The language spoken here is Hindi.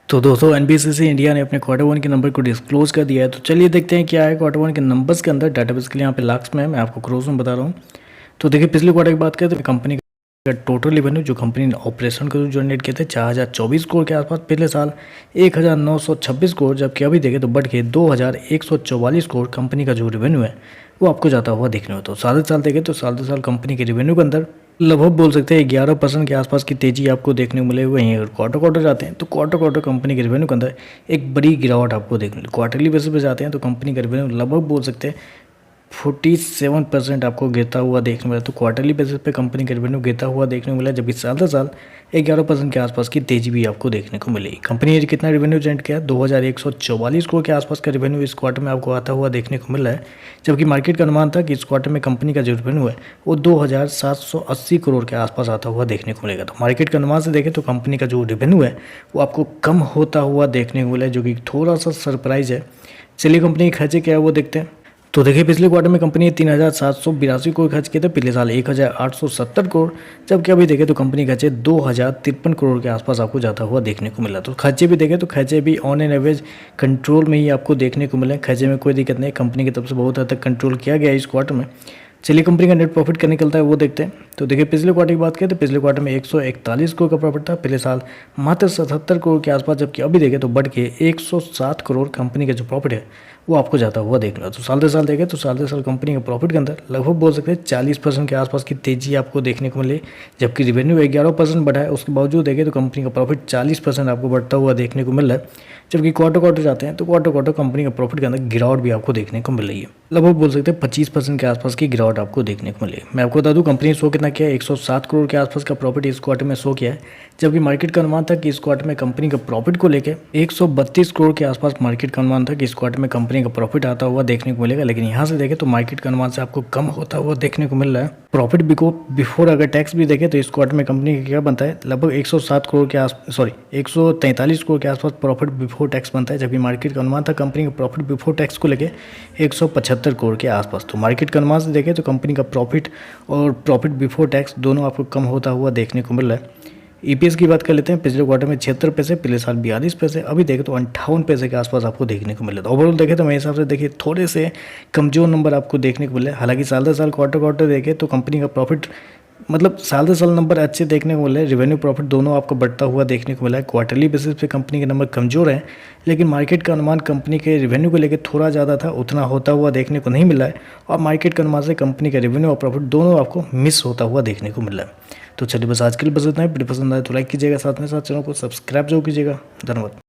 तो दोस्तों एनबीसीसी इंडिया ने अपने क्वार्टर वन के नंबर को डिस्क्लोज कर दिया है। तो चलिए देखते हैं क्या है क्वार्टर वन के नंबर्स के अंदर। डाटाबेस के लिए यहाँ पे लाख्स में है, मैं आपको क्रोस में बता रहा हूँ। तो देखिए पिछले क्वार्टर की बात करें तो कंपनी का टोटल रेवेन्यू जो कंपनी ने ऑपरेशन के जनरेट किए थे 4024 करोड़ के आसपास, पिछले साल 1926 करोड़, जबकि अभी देखें तो बढ़ के 2144 करोड़ कंपनी का जो रेवेन्यू है वो आपको जाता हुआ देखने को। तो साल देखें तो साल कंपनी के रेवेन्यू के अंदर लगभग बोल सकते हैं 11% के आसपास की तेजी आपको देखने को मिले। वहीं अगर क्वार्टर जाते हैं तो क्वार्टर कंपनी के रेवेन्यू के अंदर एक बड़ी गिरावट आपको देखने को। क्वार्टरली बेसिस पे जाते हैं तो कंपनी का रेवेन्यू लगभग बोल सकते हैं 47% आपको गिरता हुआ देखने को मिला। तो क्वार्टरली बेसिस पे कंपनी का रेवेन्यू गिरता हुआ देखने को मिला, जबकि साल 11% के आसपास की तेजी भी आपको देखने को मिली। कंपनी ने कितना रेवेन्यू जनरेट किया, 2144 करोड़ के आसपास का रेवेन्यू इस क्वार्टर में आपको आता हुआ देखने को मिल रहा है, जबकि मार्केट का अनुमान था कि इस क्वार्टर में कंपनी का जो रेवेन्यू है वो 2780 करोड़ के आसपास आता हुआ देखने को मिलेगा। तो मार्केट के अनुमान से देखें तो कंपनी का जो रेवेन्यू है वो आपको कम होता हुआ देखने को मिला है, जो कि थोड़ा सा सरप्राइज है। चलिए कंपनी के खर्चे क्या है वो देखते हैं। तो देखिए पिछले क्वार्टर में कंपनी ने 3782 करोड़ खर्च किए थे, पिछले साल 1870 करोड़, जबकि अभी देखें तो कंपनी खर्चे 2053 करोड़ के आसपास आपको जाता हुआ देखने को मिला। तो खर्चे भी देखें तो खर्चे भी ऑन एन एवरेज कंट्रोल में ही आपको देखने को मिले। खर्चे में कोई दिक्कत नहीं, कंपनी की तरफ से बहुत हद तक कंट्रोल किया गया इस क्वार्टर में। चलिए कंपनी का नेट प्रॉफिट क्या निकलता है वो देखते हैं। तो देखिए पिछले क्वार्टर की बात करें तो पिछले क्वार्टर में 141 करोड़ का प्रॉफिट था, पिछले साल मात्र 77 करोड़ के आसपास, जबकि अभी देखें तो बढ़ के 107 करोड़ कंपनी का जो प्रॉफिट है वो आपको जाता हुआ देखना। तो साल देखें तो साल कंपनी के प्रॉफिट के अंदर लगभग बोल सकते हैं 40% के आसपास की तेजी आपको देखने को मिली, जबकि रेवेन्यू 11% बढ़ा है। उसके बावजूद देखें तो कंपनी का प्रॉफिट 40% आपको बढ़ता हुआ देखने को मिल रहा है, जबकि क्वार्टर जाते हैं तो क्वार्टर कंपनी का प्रॉफिट के अंदर गिरावट भी आपको देखने को मिल रही है। लगभग बोल सकते हैं 25% के आसपास की गिरावट आपको देखने को मिली। मैं आपको बता दूं कंपनी ने शो कितना किया है, 107 करोड़ के आसपास का प्रॉफिट इस क्वार्टर में शो किया है, जबकि मार्केट का अनुमान था कि इस क्वार्टर में कंपनी का प्रॉफिट को लेकर 132 करोड़ के आसपास मार्केट का अनुमान था कि इस क्वार्टर में कंपनी का प्रॉफिट आता हुआ देखने को मिलेगा। लेकिन यहाँ से देखें तो मार्केट का अनुमान से आपको कम होता हुआ देखने को मिल रहा है। प्रॉफिट बिफोर अगर टैक्स भी देखें तो इस क्वार्टर में कंपनी का क्या बनता है, लगभग 107 करोड़ के 143 करोड़ के आसपास प्रॉफिट बिफोर टैक्स बनता है, जबकि मार्केट का अनुमान था कंपनी का प्रॉफिट बिफोर टैक्स को लेकर 175 करोड़ के आसपास। तो मार्केट का अनुमान से देखें तो कंपनी का प्रॉफिट और प्रॉफिट बिफोर टैक्स दोनों आपको कम होता हुआ देखने को मिल रहा है। ईपीएस की बात कर लेते हैं, पिछले क्वार्टर में 76 पैसे, पिछले साल 42 पैसे, अभी देखें तो 58 पैसे के आसपास आपको देखने को मिले। तो ओवरऑल देखें तो मेरे हिसाब से देखिए थोड़े से कमजोर नंबर आपको देखने को मिले। हालांकि साल क्वार्टर देखें तो कंपनी का प्रॉफिट मतलब साल नंबर अच्छे देखने को मिले, रेवेन्यू प्रॉफिट दोनों आपको बढ़ता हुआ देखने को मिला है। क्वार्टरली बेसिस पे कंपनी के नंबर कमजोर हैं, लेकिन मार्केट का अनुमान कंपनी के रेवेन्यू को लेकर थोड़ा ज़्यादा था, उतना होता हुआ देखने को नहीं मिला है, और मार्केट के अनुमान से कंपनी का रेवेन्यू और प्रॉफिट दोनों आपको मिस होता हुआ देखने को मिला है। तो चलिए बस आज के लिए बस इतना ही। वीडियो पसंद आए तो लाइक कीजिएगा, साथ चैनल को सब्सक्राइब जरूर कीजिएगा। धन्यवाद।